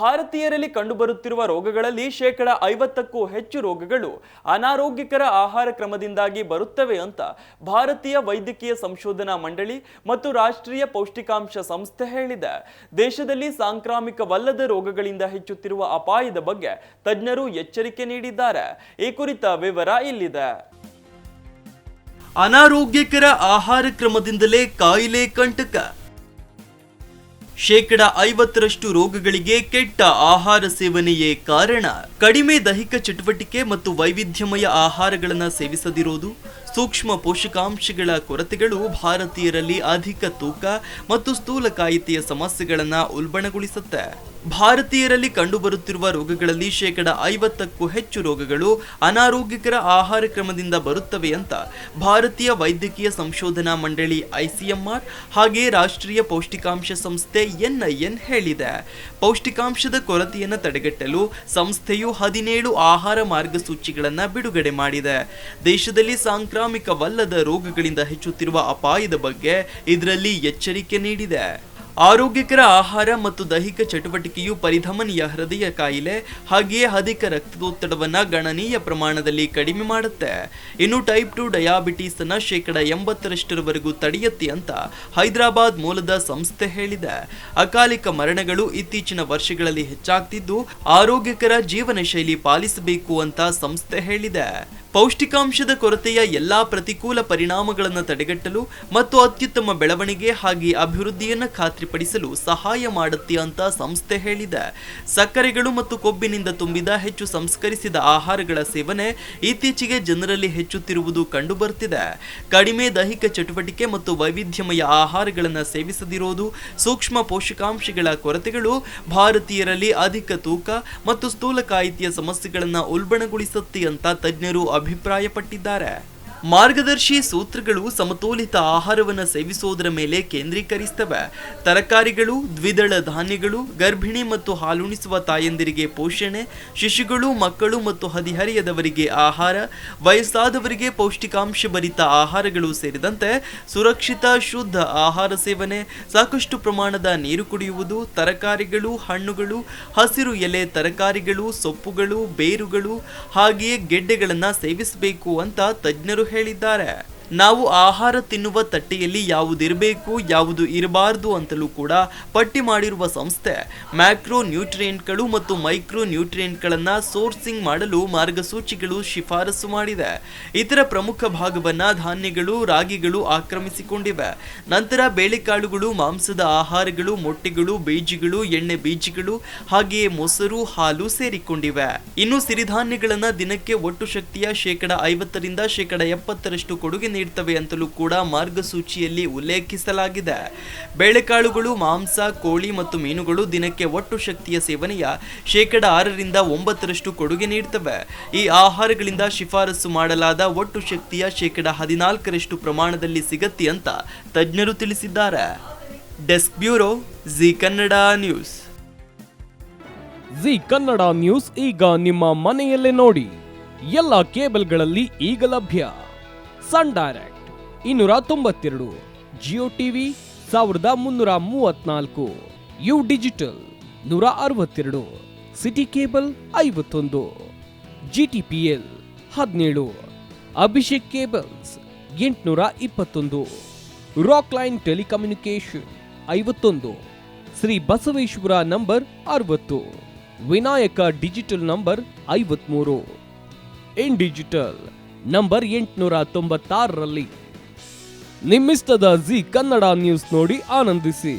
ಭಾರತೀಯರಲ್ಲಿ ಕಂಡುಬರುತ್ತಿರುವ ರೋಗಗಳಲ್ಲಿ 50%ಕ್ಕೂ ಹೆಚ್ಚು ರೋಗಗಳು ಅನಾರೋಗ್ಯಕರ ಆಹಾರ ಕ್ರಮದಿಂದಾಗಿ ಬರುತ್ತವೆ ಅಂತ ಭಾರತೀಯ ವೈದ್ಯಕೀಯ ಸಂಶೋಧನಾ ಮಂಡಳಿ ಮತ್ತು ರಾಷ್ಟ್ರೀಯ ಪೌಷ್ಟಿಕಾಂಶ ಸಂಸ್ಥೆ ಹೇಳಿದೆ. ದೇಶದಲ್ಲಿ ಸಾಂಕ್ರಾಮಿಕವಲ್ಲದ ರೋಗಗಳಿಂದ ಹೆಚ್ಚುತ್ತಿರುವ ಅಪಾಯದ ಬಗ್ಗೆ ತಜ್ಞರು ಎಚ್ಚರಿಕೆ ನೀಡಿದ್ದಾರೆ. ಈ ಕುರಿತ ವಿವರ ಇಲ್ಲಿದೆ. ಅನಾರೋಗ್ಯಕರ ಆಹಾರ ಕ್ರಮದಿಂದಲೇ ಕಾಯಿಲೆ ಕಂಟಕ. 50% ರೋಗಗಳಿಗೆ ಕೆಟ್ಟ ಆಹಾರ ಸೇವನೆಯೇ ಕಾರಣ. ಕಡಿಮೆ ದೈಹಿಕ ಚಟುವಟಿಕೆ ಮತ್ತು ವೈವಿಧ್ಯಮಯ ಆಹಾರಗಳನ್ನು ಸೇವಿಸದಿರುವುದು, ಸೂಕ್ಷ್ಮ ಪೋಷಕಾಂಶಗಳ ಕೊರತೆಗಳು ಭಾರತೀಯರಲ್ಲಿ ಅಧಿಕ ತೂಕ ಮತ್ತು ಸ್ಥೂಲಕಾಯಿತೆಯ ಸಮಸ್ಯೆಗಳನ್ನು ಉಲ್ಬಣಗೊಳಿಸುತ್ತೆ. ಭಾರತೀಯರಲ್ಲಿ ಕಂಡುಬರುತ್ತಿರುವ ರೋಗಗಳಲ್ಲಿ 50%ಕ್ಕೂ ಹೆಚ್ಚು ರೋಗಗಳು ಅನಾರೋಗ್ಯಕರ ಆಹಾರ ಕ್ರಮದಿಂದ ಬರುತ್ತವೆ ಅಂತ ಭಾರತೀಯ ವೈದ್ಯಕೀಯ ಸಂಶೋಧನಾ ಮಂಡಳಿ ICMR ಹಾಗೆ ರಾಷ್ಟ್ರೀಯ ಪೌಷ್ಟಿಕಾಂಶ ಸಂಸ್ಥೆ NIN ಹೇಳಿದೆ. ಪೌಷ್ಟಿಕಾಂಶದ ಕೊರತೆಯನ್ನು ತಡೆಗಟ್ಟಲು ಸಂಸ್ಥೆಯು 17 ಆಹಾರ ಮಾರ್ಗಸೂಚಿಗಳನ್ನು ಬಿಡುಗಡೆ ಮಾಡಿದೆ. ದೇಶದಲ್ಲಿ ಸಾಂಕ್ರಾಮಿಕವಲ್ಲದ ರೋಗಗಳಿಂದ ಹೆಚ್ಚುತ್ತಿರುವ ಅಪಾಯದ ಬಗ್ಗೆ ಇದರಲ್ಲಿ ಎಚ್ಚರಿಕೆ ನೀಡಿದೆ. ಆರೋಗ್ಯಕರ ಆಹಾರ ಮತ್ತು ದೈಹಿಕ ಚಟುವಟಿಕೆಯು ಪರಿಧಮನಿಯ ಹೃದಯ ಕಾಯಿಲೆ ಹಾಗೆಯೇ ಅಧಿಕ ರಕ್ತದೊತ್ತಡವನ್ನು ಗಣನೀಯ ಪ್ರಮಾಣದಲ್ಲಿ ಕಡಿಮೆ ಮಾಡುತ್ತೆ. ಇನ್ನು ಟೈಪ್ 2 ಡಯಾಬಿಟಿಸ್ ಅನ್ನು 80%ರವರೆಗೂ ತಡೆಯುತ್ತೆ ಅಂತ ಹೈದರಾಬಾದ್ ಮೂಲದ ಸಂಸ್ಥೆ ಹೇಳಿದೆ. ಅಕಾಲಿಕ ಮರಣಗಳು ಇತ್ತೀಚಿನ ವರ್ಷಗಳಲ್ಲಿ ಹೆಚ್ಚಾಗ್ತಿದ್ದು ಆರೋಗ್ಯಕರ ಜೀವನ ಶೈಲಿ ಪಾಲಿಸಬೇಕು ಅಂತ ಸಂಸ್ಥೆ ಹೇಳಿದೆ. ಪೌಷ್ಟಿಕಾಂಶದ ಕೊರತೆಯ ಎಲ್ಲಾ ಪ್ರತಿಕೂಲ ಪರಿಣಾಮಗಳನ್ನು ತಡೆಗಟ್ಟಲು ಮತ್ತು ಅತ್ಯುತ್ತಮ ಬೆಳವಣಿಗೆ ಹಾಗೆ ಅಭಿವೃದ್ಧಿಯನ್ನು ಖಾತ್ರಿಪಡಿಸಲು ಸಹಾಯ ಮಾಡುತ್ತೆ ಅಂತ ಸಂಸ್ಥೆ ಹೇಳಿದೆ. ಸಕ್ಕರೆಗಳು ಮತ್ತು ಕೊಬ್ಬಿನಿಂದ ತುಂಬಿದ ಹೆಚ್ಚು ಸಂಸ್ಕರಿಸಿದ ಆಹಾರಗಳ ಸೇವನೆ ಇತ್ತೀಚೆಗೆ ಜನರಲ್ಲಿ ಹೆಚ್ಚುತ್ತಿರುವುದು ಕಂಡುಬರುತ್ತಿದೆ. ಕಡಿಮೆ ದೈಹಿಕ ಚಟುವಟಿಕೆ ಮತ್ತು ವೈವಿಧ್ಯಮಯ ಆಹಾರಗಳನ್ನು ಸೇವಿಸದಿರುವುದು, ಸೂಕ್ಷ್ಮ ಪೋಷಕಾಂಶಗಳ ಕೊರತೆಗಳು ಭಾರತೀಯರಲ್ಲಿ ಅಧಿಕ ತೂಕ ಮತ್ತು ಸ್ಥೂಲಕಾಯಿತೆಯ ಸಮಸ್ಯೆಗಳನ್ನು ಉಲ್ಬಣಗೊಳಿಸುತ್ತೆ ಅಂತ ತಜ್ಞರು ಅಭಿಪ್ರಾಯಪಟ್ಟಿದ್ದಾರೆ. ಮಾರ್ಗದರ್ಶಿ ಸೂತ್ರಗಳು ಸಮತೋಲಿತ ಆಹಾರವನ್ನು ಸೇವಿಸುವುದರ ಮೇಲೆ ಕೇಂದ್ರೀಕರಿಸುತ್ತವೆ. ತರಕಾರಿಗಳು, ದ್ವಿದಳ ಧಾನ್ಯಗಳು, ಗರ್ಭಿಣಿ ಮತ್ತು ಹಾಲುಣಿಸುವ ತಾಯಂದಿರಿಗೆ ಪೋಷಣೆ, ಶಿಶುಗಳು, ಮಕ್ಕಳು ಮತ್ತು ಹದಿಹರೆಯದವರಿಗೆ ಆಹಾರ, ವಯಸ್ಸಾದವರಿಗೆ ಪೌಷ್ಟಿಕಾಂಶ ಭರಿತ ಆಹಾರಗಳು ಸೇರಿದಂತೆ ಸುರಕ್ಷಿತ ಶುದ್ಧ ಆಹಾರ ಸೇವನೆ, ಸಾಕಷ್ಟು ಪ್ರಮಾಣದ ನೀರು ಕುಡಿಯುವುದು, ತರಕಾರಿಗಳು, ಹಣ್ಣುಗಳು, ಹಸಿರು ಎಲೆ ತರಕಾರಿಗಳು, ಸೊಪ್ಪುಗಳು, ಬೇರುಗಳು ಹಾಗೆಯೇ ಗೆಡ್ಡೆಗಳನ್ನು ಸೇವಿಸಬೇಕು ಅಂತ ತಜ್ಞರು ಹೇಳಿದ್ದಾರೆ. ನಾವು ಆಹಾರ ತಿನ್ನುವ ತಟ್ಟೆಯಲ್ಲಿ ಯಾವುದಿರಬೇಕು ಯಾವುದು ಇರಬಾರದು ಅಂತಲೂ ಕೂಡ ಪಟ್ಟಿ ಮಾಡಿರುವ ಸಂಸ್ಥೆ ಮ್ಯಾಕ್ರೋ ನ್ಯೂಟ್ರಿಯೆಂಟ್ಗಳು ಮತ್ತು ಮೈಕ್ರೋ ನ್ಯೂಟ್ರಿಯೆಂಟ್ಗಳನ್ನು ಸೋರ್ಸಿಂಗ್ ಮಾಡಲು ಮಾರ್ಗಸೂಚಿಗಳು ಶಿಫಾರಸು ಮಾಡಿದೆ. ಇತರ ಪ್ರಮುಖ ಭಾಗವನ್ನ ಧಾನ್ಯಗಳು, ರಾಗಿಗಳು ಆಕ್ರಮಿಸಿಕೊಂಡಿವೆ. ನಂತರ ಬೇಳೆಕಾಳುಗಳು, ಮಾಂಸದ ಆಹಾರಗಳು, ಮೊಟ್ಟೆಗಳು, ಬೀಜಗಳು, ಎಣ್ಣೆ ಬೀಜಗಳು ಹಾಗೆಯೇ ಮೊಸರು, ಹಾಲು ಸೇರಿಕೊಂಡಿವೆ. ಇನ್ನು ಸಿರಿಧಾನ್ಯಗಳನ್ನ ದಿನಕ್ಕೆ ಒಟ್ಟು ಶಕ್ತಿಯ 50% 70% ಕೊಡುಗೆ ನೀಡುತ್ತವೆ ಅಂತಲೂ ಕೂಡ ಮಾರ್ಗಸೂಚಿಯಲ್ಲಿ ಉಲ್ಲೇಖಿಸಲಾಗಿದೆ. ಬೇಳೆಕಾಳುಗಳು, ಮಾಂಸ, ಕೋಳಿ ಮತ್ತು ಮೀನುಗಳು ದಿನಕ್ಕೆ ಒಟ್ಟು ಶಕ್ತಿಯ ಸೇವನೆಯ 6% ಕೊಡುಗೆ ನೀಡುತ್ತವೆ. ಈ ಆಹಾರಗಳಿಂದ ಶಿಫಾರಸು ಮಾಡಲಾದ ಒಟ್ಟು ಶಕ್ತಿಯ 14% ಪ್ರಮಾಣದಲ್ಲಿ ಸಿಗತ್ತೆ ಅಂತ ತಜ್ಞರು ತಿಳಿಸಿದ್ದಾರೆ. Desk bureau, Zee Kannada news. Zee Kannada news ಈಗ ನಿಮ್ಮ ಮನೆಯಲ್ಲೇ ನೋಡಿ. ಎಲ್ಲ ಕೇಬಲ್ಗಳಲ್ಲಿ ಈಗ ಲಭ್ಯ. Sun Direct 292, Jio TV 1334, U digital 162, Siti cable 51, GTPL 17, Abhishek cables 821, rock line telecommunication 51, Shri Basaveshwara number 60, Vinayaka digital number 53, in digital number 896ರಲ್ಲಿ. ನಿಮ್ಮಿಷ್ಟದ ಜಿ ಕನ್ನಡ ನ್ಯೂಸ್ ನೋಡಿ ಆನಂದಿಸಿ.